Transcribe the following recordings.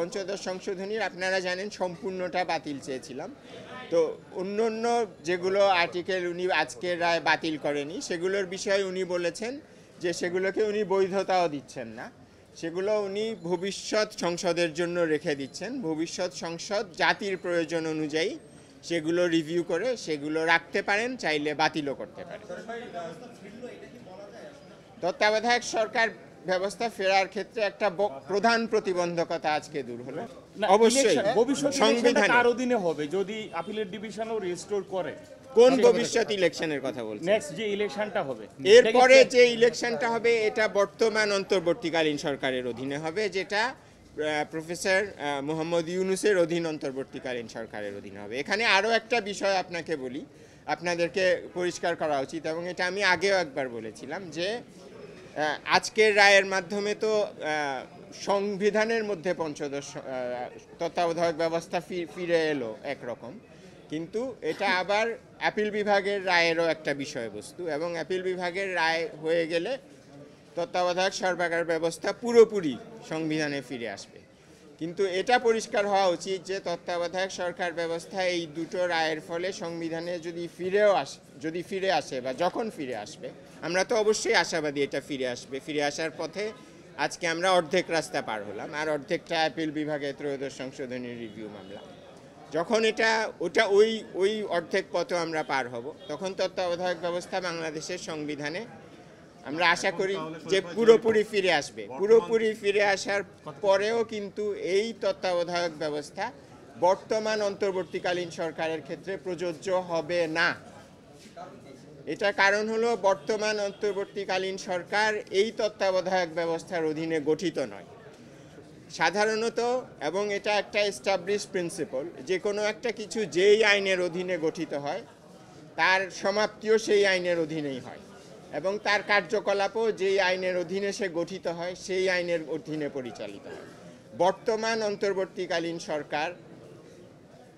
পঞ্চদশ সংশোধনীর আপনারা জানেন সম্পূর্ণটা বাতিল চেয়েছিলাম। তো অন্য যেগুলো আর্টিকেল উনি আজকের রায় বাতিল করেনি সেগুলোর বিষয়ে উনি বলেছেন যে সেগুলোকে উনি বৈধতাও দিচ্ছেন না, সেগুলো উনি ভবিষ্যৎ সংসদের জন্য রেখে দিচ্ছেন। ভবিষ্যৎ সংসদ জাতির প্রয়োজন অনুযায়ী সেগুলো রিভিউ করে সেগুলো রাখতে পারেন, চাইলে বাতিলও করতে পারেন। তত্ত্বাবধায়ক সরকার ব্যবস্থা ফেরার ক্ষেত্রে একটা প্রধান প্রতিবন্ধকতা আজকে দূর হলো। অবশ্যই সংবিধান কার অধীনে হবে যদি আপিলের ডিভিশনও রিস্টোর করে? কোন ভবিষ্যৎ ইলেকশনের কথা বলছেন? নেক্সট যে ইলেকশনটা হবে, এরপরে যে ইলেকশনটা হবে এটা বর্তমান অন্তর্বর্তীকালীন সরকারের অধীনে হবে, যেটা প্রফেসর মোহাম্মদ ইউনূসের অধীন অন্তর্বর্তীকালীন সরকারের অধীনে হবে। এখানে আরও একটা বিষয় আপনাকে বলি, আপনাদেরকে পরিষ্কার করা উচিত, এবং এটা আমি আগেও একবার বলেছিলাম যে আজকের রায়ের মাধ্যমে তো সংবিধানের মধ্যে পঞ্চদশ তত্ত্বাবধায়ক ব্যবস্থা ফিরে এলো একরকম, কিন্তু এটা আবার অ্যাপিল বিভাগের রায়েরও একটা বিষয়বস্তু, এবং অ্যাপিল বিভাগের রায় হয়ে গেলে তত্ত্বাবধায়ক সরকার ব্যবস্থা পুরোপুরি সংবিধানে ফিরে আসবে। কিন্তু এটা পরিষ্কার হওয়া উচিত যে তত্ত্বাবধায়ক সরকার ব্যবস্থা এই দুটো রায়ের ফলে সংবিধানে যদি ফিরে আসে বা যখন ফিরে আসবে, আমরা তো অবশ্যই আশাবাদী এটা ফিরে আসবে। ফিরে আসার পথে আজকে আমরা অর্ধেক রাস্তা পার হলাম, আর অর্ধেকটা অ্যাপিল বিভাগে ত্রয়োদশ সংশোধনীর রিভিউ মামলা। যখন ওই অর্ধেক পথও আমরা পার হব, তখন তত্ত্বাবধায়ক ব্যবস্থা বাংলাদেশের সংবিধানে আমরা আশা করি যে পুরোপুরি ফিরে আসবে। পুরোপুরি ফিরে আসার পরেও কিন্তু এই তত্ত্বাবধায়ক ব্যবস্থা বর্তমান অন্তর্বর্তীকালীন সরকারের ক্ষেত্রে প্রযোজ্য হবে না। এটা কারণ হলো বর্তমান অন্তর্বর্তীকালীন সরকার এই তত্ত্বাবধায়ক ব্যবস্থার অধীনে গঠিত নয় সাধারণত, এবং এটা একটা এস্টাবলিশ প্রিন্সিপল, যে কোনো একটা কিছু যেই আইনের অধীনে গঠিত হয় তার সমাপ্তিও সেই আইনের অধীনেই হয়, এবং তার কার্যকলাপও যেই আইনের অধীনে সে গঠিত হয় সেই আইনের অধীনে পরিচালিত হয়। বর্তমান অন্তর্বর্তীকালীন সরকার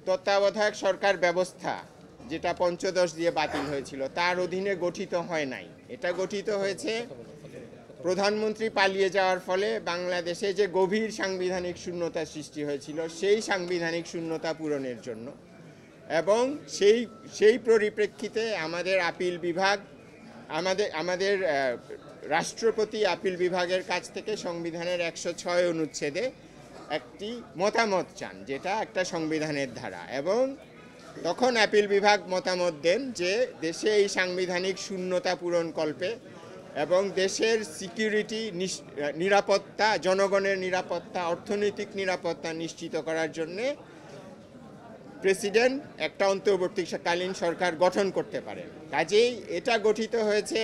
তত্ত্বাবধায়ক সরকার ব্যবস্থা যেটা পঞ্চদশ দিয়ে বাতিল হয়েছিল তার অধীনে গঠিত হয় নাই। এটা গঠিত হয়েছে প্রধানমন্ত্রী পালিয়ে যাওয়ার ফলে বাংলাদেশে যে গভীর সাংবিধানিক শূন্যতা সৃষ্টি হয়েছিল সেই সাংবিধানিক শূন্যতা পূরণের জন্য, এবং সেই পরিপ্রেক্ষিতে আমাদের আপিল বিভাগ আমাদের রাষ্ট্রপতি আপিল বিভাগের কাছ থেকে সংবিধানের 106 অনুচ্ছেদে একটি মতামত চান, যেটা একটা সংবিধানের ধারা, এবং তখন আপিল বিভাগ মতামত দেন যে দেশে এই সাংবিধানিক শূন্যতা পূরণ কল্পে এবং দেশের সিকিউরিটি নিরাপত্তা, জনগণের নিরাপত্তা, অর্থনৈতিক নিরাপত্তা নিশ্চিত করার জন্যে প্রেসিডেন্ট একটা অন্তর্বর্তীকালীন সরকার গঠন করতে পারেন। কাজেই এটা গঠিত হয়েছে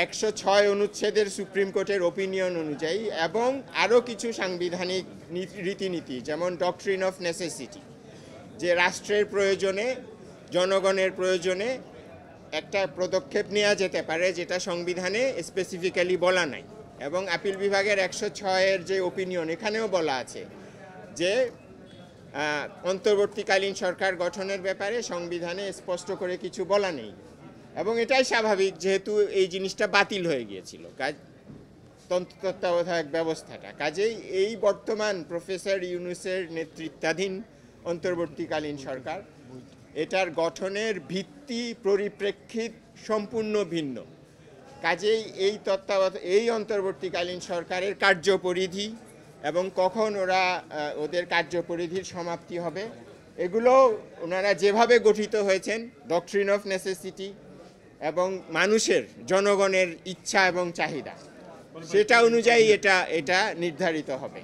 106 অনুচ্ছেদের সুপ্রিম কোর্টের ওপিনিয়ন অনুযায়ী, এবং আরও কিছু সাংবিধানিক রীতিনীতি, যেমন ডক্ট্রিন অফ নেসেসিটি, যে রাষ্ট্রের প্রয়োজনে, জনগণের প্রয়োজনে একটা পদক্ষেপ নেওয়া যেতে পারে যেটা সংবিধানে স্পেসিফিক্যালি বলা নাই। এবং আপিল বিভাগের 106-এর যে ওপিনিয়ন, এখানেও বলা আছে যে অন্তর্বর্তীকালীন সরকার গঠনের ব্যাপারে সংবিধানে স্পষ্ট করে কিছু বলা নেই, এবং এটাই স্বাভাবিক যেহেতু এই জিনিসটা বাতিল হয়ে গিয়েছিল তত্ত্বাবধায়ক ব্যবস্থাটা। কাজেই এই বর্তমান প্রফেসর ইউনূসের নেতৃত্বাধীন অন্তর্বর্তীকালীন সরকার, এটার গঠনের ভিত্তি পরিপ্রেক্ষিত সম্পূর্ণ ভিন্ন। কাজেই এই অন্তর্বর্তীকালীন সরকারের কার্যপরিধি এবং কখন ওদের কার্যপরিধির সমাপ্তি হবে, এগুলো ওনারা যেভাবে গঠিত হয়েছেন ডক্ট্রিন অফ নেসেসিটি এবং মানুষের, জনগণের ইচ্ছা এবং চাহিদা, সেটা অনুযায়ী এটা নির্ধারিত হবে।